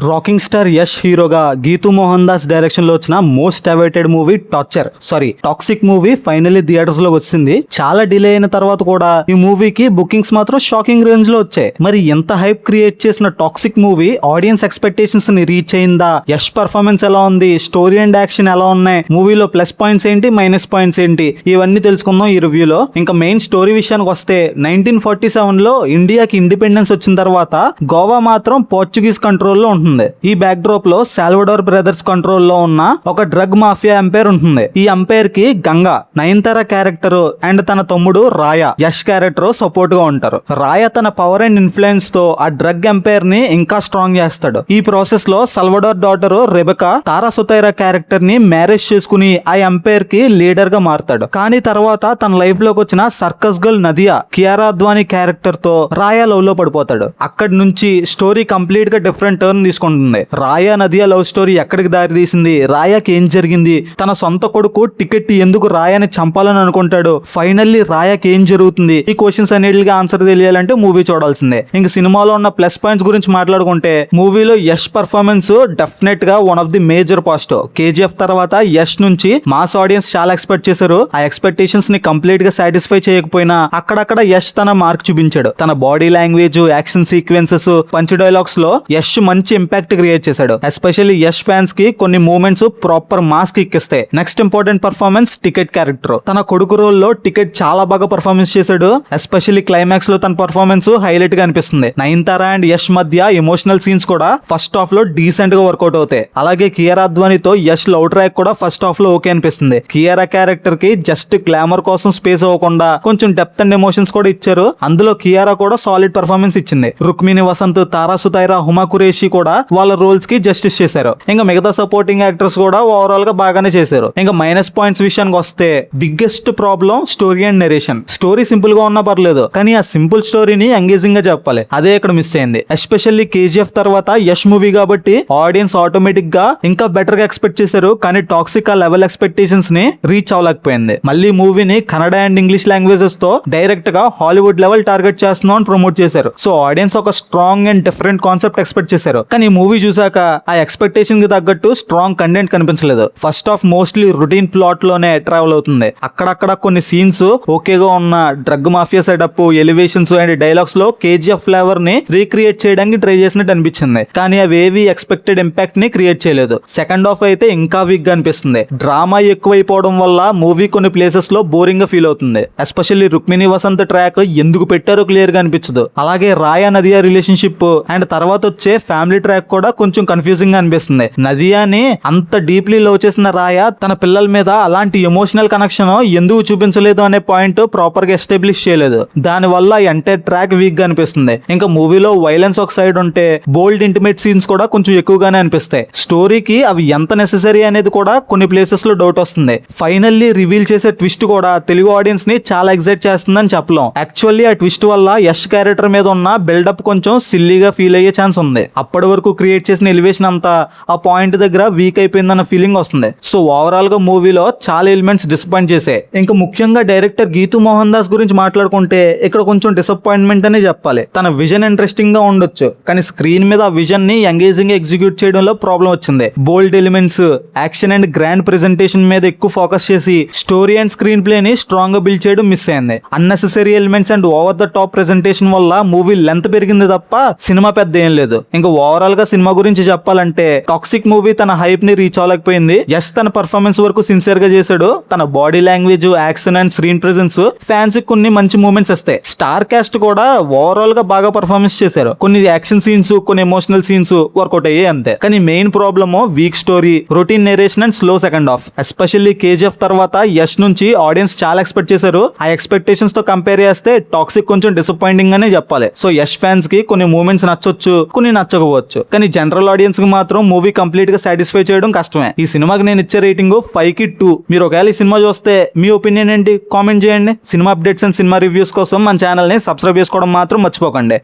Rocking star Yash హీరోగా Geethu Mohan Das direction లో వచ్చిన most awaited movie toxic movie finally theatres లో వచ్చింది. చాలా డిలే అయిన తర్వాత కూడా ఈ మూవీకి బుకింగ్స్ మాత్రం షాకింగ్ రేంజ్ లో వచ్చాయి. మరి ఎంత హైప్ క్రియేట్ చేసిన టాక్సిక్ మూవీ ఆడియన్స్ ఎక్స్పెక్టేషన్స్ ని రీచ్ అయిందా? యష్ పర్ఫార్మెన్స్ ఎలా ఉంది? స్టోరీ అండ్ యాక్షన్ ఎలా ఉన్నాయి? మూవీలో ప్లస్ పాయింట్స్ ఏంటి, మైనస్ పాయింట్స్ ఏంటి? ఇవన్నీ తెలుసుకుందాం ఈ రివ్యూలో. ఇంకా మెయిన్ స్టోరీ విషయానికి వస్తే 1947 లో ఇండియాకి ఇండిపెండెన్స్ వచ్చిన తర్వాత గోవా మాత్రం పోర్చుగీస్ కంట్రోల్లో ఉంటుంది. ఈ బ్యాక్ డ్రాప్ లో సాల్వడోర్ బ్రదర్స్ కంట్రోల్ లో ఉన్న ఒక డ్రగ్ మాఫియా ఎంపైర్ ఉంటుంది. ఈ ఎంపైర్ కి గంగా, నయనతార క్యారెక్టర్ అండ్ తన తమ్ముడు రాయా, యష్ క్యారెక్టర్ సపోర్ట్ గా ఉంటారు. రాయా తన పవర్ అండ్ ఇన్ఫ్లుయెన్స్ తో ఆ డ్రగ్ ఎంపైర్ ని ఇంకా స్ట్రాంగ్ చేస్తాడు. ఈ ప్రాసెస్ లో సల్వడోర్ డాటర్ రెబెకా తారా సుతైరా క్యారెక్టర్ ని మ్యారేజ్ చేసుకుని ఆ ఎంపైర్ కి లీడర్ గా మారుతాడు. కానీ తర్వాత తన లైఫ్ లోకి వచ్చిన circus girl Nadia, Kiara Advani character తో రాయా లవ్ లో పడిపోతాడు. అక్కడి నుంచి స్టోరీ కంప్లీట్ గా డిఫరెంట్ టర్న్ తీసుకుంటుంది. రాయా నదియా లవ్ స్టోరీ ఎక్కడికి దారి తీసింది? రాయాకి ఏం జరిగింది? తన సొంత కొడుకు టికెట్ ఎందుకు రాయాని చంపాలని అనుకుంటాడు? ఫైనల్లీ రాయాకి ఏం జరుగుతుంది? ఈ క్వశ్చన్స్ అన్నిటికి ఆన్సర్ తెలియాలంటే మూవీ చూడాల్సిందే. ఇంక సినిమాలో ఉన్న ప్లస్ పాయింట్స్ గురించి మాట్లాడుకుంటే మూవీలో యష్ పర్ఫార్మెన్స్ డెఫినెట్ గా one of the major positive. KGF తర్వాత యష్ నుంచి మాస్ ఆడియన్స్ చాలా ఎక్స్పెక్ట్ చేశారు. ఆ ఎక్స్పెక్టేషన్స్ ని కంప్లీట్ గా సాటిస్ఫై చేయకపోయినా అక్కడక్కడ యష్ తన మార్క్ చూపించాడు. తన body language, action sequences, punch dialogues లో యష్ మంచి ఇంపాక్ట్ క్రియేట్ చేశాడు. ఎస్పెషల్లీ యష్ ఫ్యాన్స్ కి కొన్ని మూమెంట్స్ ప్రాపర్ మాస్ కి ఎక్కిస్తాయి. Next important performance ticket character. తన కొడుకు రోల్ లో టికెట్ చాలా బాగా పర్ఫార్మెన్స్ చేశాడు. ఎస్పెషల్లీ క్లైమాక్స్ లో తన పర్ఫార్మెన్స్ హైలైట్ గా అనిపిస్తుంది. నయనతార అండ్ యష్ మధ్య ఎమోషనల్ సీన్స్ కూడా ఫస్ట్ హాఫ్ లో డీసెంట్ గా వర్కౌట్ అవుతాయి. అలాగే కియారా అద్వానీతో యష్ లవ్ ట్రాక్ కూడా ఫస్ట్ హాఫ్ లో ఓకే అనిపిస్తుంది. కియారా క్యారెక్టర్ కి జస్ట్ గ్లామర్ కోసం స్పేస్ అవ్వకుండా కొంచెం డెప్త్ అండ్ ఎమోషన్స్ కూడా ఇచ్చారు. అందులో కియారా కూడా సాలిడ్ పర్ఫార్మెన్స్ ఇచ్చింది. రుక్మిణి వసంత్, తారా సుతైరా, హుమా కురేషి కూడా వాళ్ళ రోల్స్ కి జస్టిస్ చేశారు. ఇంకా మిగతా సపోర్టింగ్ యాక్టర్స్ కూడా ఓవరాల్ గా బాగానే చేశారు. ఇంకా మైనస్ పాయింట్స్ విషయానికి వస్తే biggest problem story and narration. Story simple గా ఉన్నా పర్లేదు, కానీ ఆ సింపుల్ స్టోరీని ఎంగేజింగ్ గా చెప్పాలి. అదే ఇక్కడ మిస్ అయింది. ఎస్పెషల్లీ కేజీఎఫ్ తర్వాత యష్ మూవీ కాబట్టి ఆడియన్స్ ఆటోమేటిక్ గా ఇంకా బెటర్ గా ఎక్స్పెక్ట్ చేశారు. కానీ టాక్సిక్ ఆ లెవెల్ ఎక్స్పెక్టేషన్స్ ని రీచ్ అవ్వలేకపోయింది. మళ్ళీ మూవీని కన్నడ అండ్ ఇంగ్లీష్ లాంగ్వేజెస్ తో డైరెక్ట్ గా హాలీవుడ్ లెవెల్ టార్గెట్ చేస్తున్నాం అని ప్రమోట్ చేశారు. సో ఆడియన్స్ ఒక strong and different concept expect చేశారు. కానీ మూవీ చూసాక ఆ ఎక్స్పెక్టేషన్ కి తగ్గట్టు స్ట్రాంగ్ కంటెంట్ కనిపించలేదు. First half mostly routine plot లోనే ట్రావెల్ అవుతుంది. అక్కడక్కడ కొన్ని సీన్స్ ఓకేగా ఉన్న drug mafia setup, elevations and dialogues లో కేజీఎఫ్ ఫ్లేవర్ ని రీక్రియేట్ చేయడానికి ట్రై చేసినట్టు అనిపించింది. కానీ అవేవి ఎక్స్పెక్టెడ్ ఇంపాక్ట్ ని క్రియేట్ చేయలేదు. సెకండ్ హాఫ్ అయితే ఇంకా వీక్ గా అనిపిస్తుంది. డ్రామా ఎక్కువైపోవడం వల్ల మూవీ కొన్ని ప్లేసెస్ లో బోరింగ్ గా ఫీల్ అవుతుంది. ఎస్పెషల్లీ రుక్మిణి వసంత్ ట్రాక్ ఎందుకు పెట్టారో క్లియర్ గా అనిపించదు. అలాగే రాయా నదియా రిలేషన్షిప్ అండ్ తర్వాత వచ్చే ఫ్యామిలీ ట్రాక్ కూడా కొంచెం కన్ఫ్యూజింగ్ గా అనిపిస్తుంది. నదియాని అంత డీప్లీ లవ్ చేసిన రాయా తన పిల్లల మీద అలాంటి ఎమోషనల్ కనెక్షన్ ఎందుకు చూపించలేదు అనే పాయింట్ ప్రాపర్ గా ఎస్టాబ్లిష్ చేయలేదు. దాని వల్ల ఎంటైర్ ట్రాక్ వీక్ గా అనిపిస్తుంది. ఇంకా మూవీలో వైలెన్స్ ఒక సైడ్ ఉంటే బోల్డ్ ఇంటిమేట్ సీన్స్ కూడా కొంచెం ఎక్కువగానే అనిపిస్తాయి. స్టోరీకి అవి ఎంత నెసెసరీ అనేది కూడా కొన్ని ప్లేసెస్ లో డౌట్ వస్తుంది. ఫైనల్లీ రివీల్ చేసే ట్విస్ట్ కూడా తెలుగు ఆడియన్స్ ని చాలా ఎక్సైట్ చేస్తుందని చెప్పలేం. యాక్చువల్లీ ఆ ట్విస్ట్ వల్ల యష్ క్యారెక్టర్ మీద ఉన్న బిల్డప్ కొంచెం సిల్లీగా ఫీల్ అయ్యే ఛాన్స్ ఉంది. అప్పటి వరకు క్రియేట్ చేసిన ఎలివేషన్ అంతా ఆ పాయింట్ దగ్గర వీక్ అయిపోయిందన్న ఫీలింగ్ వస్తుంది. సో ఓవరాల్ గా మూవీలో చాలా ఎలిమెంట్స్ డిసప్పాయింట్ చేసాయి. ఇంకా ముఖ్యంగా డైరెక్టర్ గీతూ మోహన్ దాస్ గురించి మాట్లాడుకుంటే ఇక్కడ కొంచెం డిసప్పాయింట్మెంట్ అనే చెప్పాలి. తన విజన్ ఇంట్రెస్టింగ్ గా ఉండొచ్చు, కానీ స్క్రీన్ మీద ఆ విజన్ ని ఎంగేజింగ్ గా ఎగ్జిక్యూట్ చేయడంలో ప్రాబ్లం వచ్చింది. Bold elements, action and grand presentation మీద ఎక్కువ ఫోకస్ చేసి స్టోరీ అండ్ స్క్రీన్ ప్లే ని స్ట్రాంగ్ గా బిల్డ్ చేయడం మిస్ అయింది. Unnecessary elements and over the top presentation వల్ల మూవీ లెంత్ పెరిగింది తప్ప సినిమా పెద్ద ఏం లేదు. ఇంకా ఓవరాల్ గా సినిమా గురించి చెప్పాలంటే టాక్సిక్ మూవీ తన హైప్ ని రీచ్ అవ్వలేకపోయింది. యష్ తన పర్ఫార్మెన్స్ వరకు సిన్సియర్ గా చేశాడు. తన body language, action and screen presence fans కొన్ని మంచి మూమెంట్స్ వస్తాయి. స్టార్ కాస్ట్ కూడా ఓవరాల్ గా బాగా పర్ఫార్మెన్స్ చేశారు. కొన్ని యాక్షన్ సీన్స్, కొన్ని ఎమోషనల్ సీన్స్ వర్కౌట్ అయ్యాయి అంతే. కానీ main problem week story, routine narration and slow second half. Especially KGF తర్వాత యష్ నుంచి ఆడియన్స్ చాలా ఎక్స్పెక్ట్ చేశారు. ఆ ఎక్స్పెక్టేషన్స్ తో కంపేర్ చేస్తే టాక్సిక్ కొంచెం డిసప్పాయింటింగ్ అనే చెప్పాలి. సో యష్ ఫ్యాన్స్ కి కొన్ని మూమెంట్స్ నచ్చొచ్చు, కొన్ని నచ్చకపోవచ్చు. కానీ జనరల్ ఆడియన్స్ కి మాత్రం మూవీ కంప్లీట్ గా సాటిస్ఫై చేయడం కష్టమే. ఈ సినిమాకి నేను ఇచ్చే రేటింగ్ 5 కి 2. మీరు ఒకవేళ ఈ సినిమా చూస్తే మీ ఒపీనియన్ ఏంటి కామెంట్ చేయండి. Cinema updates and cinema reviews కోసం మన ఛానల్ ని సబ్స్క్రైబ్ చేసుకోవడం మాత్రం మర్చిపోకండి.